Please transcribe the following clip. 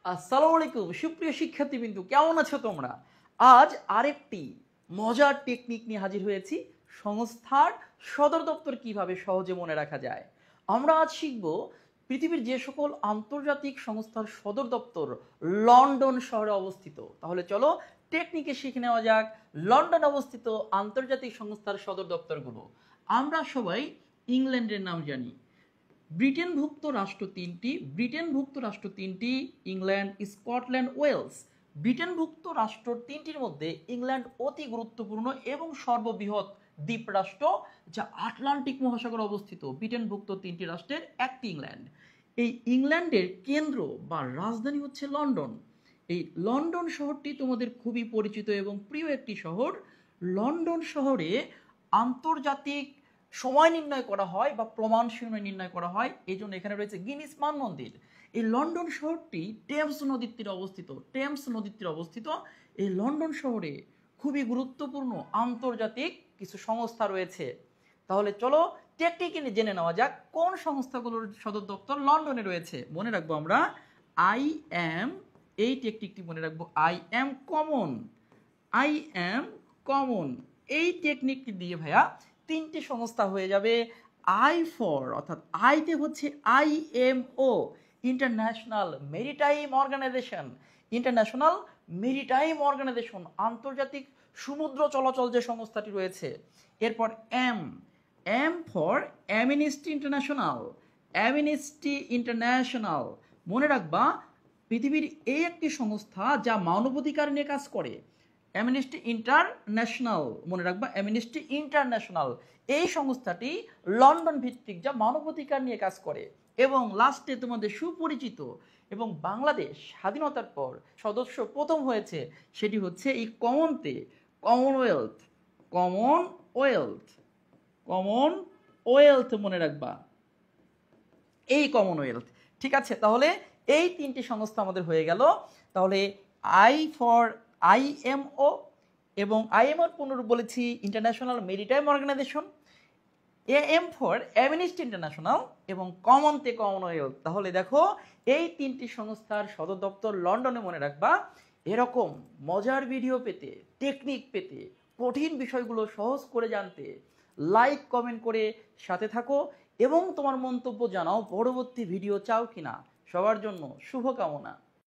আসসালামু আলাইকুম সুপ্রিয় শিক্ষার্থীবৃন্দ, কেমন আছো তোমরা? আজ আরেকটি মজার টেকনিক নিয়ে হাজির হয়েছি। সংস্থার সদর দপ্তর কিভাবে সহজে মনে রাখা যায়। আমরা আজ শিখব পৃথিবীর যে সকল আন্তর্জাতিক সংস্থার সদর দপ্তর লন্ডন শহরে অবস্থিত। তাহলে চলো টেকনিকে শিখে নেওয়া যাক লন্ডন অবস্থিত আন্তর্জাতিক সংস্থার সদর দপ্তরগুলো। আমরা সবাই ইংল্যান্ডের নাম জানি। ব্রিটেনভুক্ত রাষ্ট্র তিনটি, ইংল্যান্ড, স্কটল্যান্ড, ওয়েলস। ব্রিটেনভুক্ত রাষ্ট্র তিনটির মধ্যে ইংল্যান্ড অতি গুরুত্বপূর্ণ এবং সর্ববৃহৎ দ্বীপ রাষ্ট্র, যা আটলান্টিক মহাসাগরে অবস্থিত। ব্রিটেনভুক্ত তিনটি রাষ্ট্রের একটি ইংল্যান্ড। এই ইংল্যান্ডের কেন্দ্র বা রাজধানী হচ্ছে লন্ডন। এই লন্ডন শহরটি তোমাদের খুবই পরিচিত এবং প্রিয় একটি শহর। লন্ডন শহরে আন্তর্জাতিক সময় নির্ণয় করা হয় বা প্রমাণ সময় নির্ণয় করা হয়, এই জন্য এখানে রয়েছে গিনিস মান মন্দির। এই লন্ডন শহরটি টেমস নদীর তীরে অবস্থিত। এই লন্ডন শহরে খুবই গুরুত্বপূর্ণ আন্তর্জাতিক কিছু সংস্থা রয়েছে। তাহলে চলো টেকনিকে জেনে নেওয়া যাক কোন সংস্থাগুলোর সদর দপ্তর লন্ডনে রয়েছে। মনে রাখবো আমরা আই এম, এই টেকনিকটি মনে রাখবো আই এম কমন। এই টেকনিকটি দিয়ে ভাইয়া তিনটি সংস্থা হয়ে যাবে। আই ফর, অর্থাৎ আইতে হচ্ছে IMO, ইন্টারন্যাশনাল মেরিটাইম অর্গানাইজেশন, আন্তর্জাতিক সমুদ্র চলাচল যে সংস্থাটি রয়েছে। এরপর এম ফর অ্যামনেস্টি ইন্টারন্যাশনাল। মনে রাখবা পৃথিবীর এই একটি সংস্থা যা মানবাধিকার নিয়ে কাজ করে। অ্যামনেস্টি ইন্টারন্যাশনাল, এই সংস্থাটি লন্ডন ভিত্তিক, যা মানবাধিকার নিয়ে কাজ করে। এবং লাস্টে তোমাদের সুপরিচিত এবং বাংলাদেশ স্বাধীনতার পর সদস্য প্রথম হয়েছে, সেটি হচ্ছে এই কমনওয়েলথ। মনে রাখবা এই কমনওয়েলথ। ঠিক আছে, তাহলে এই তিনটি সংস্থা আমাদের হয়ে গেল। তাহলে আই ফর IMO, এবং IMO পুনরূপ বলেছি international maritime organisation, AM for Amnesty International, এবং কমনওয়েলথ। তাহলে দেখো এই তিনটি সংস্থার সদর দপ্তর লন্ডনে। মনে রাখবা এরকম মজার ভিডিও পেতে, টেকনিক পেতে, কঠিন বিষয়গুলো সহজ করে জানতে লাইক কমেন্ট করে সাথে থাকো এবং তোমার মন্তব্য জানাও পরবর্তী ভিডিও চাও কিনা। সবার জন্য শুভকামনা।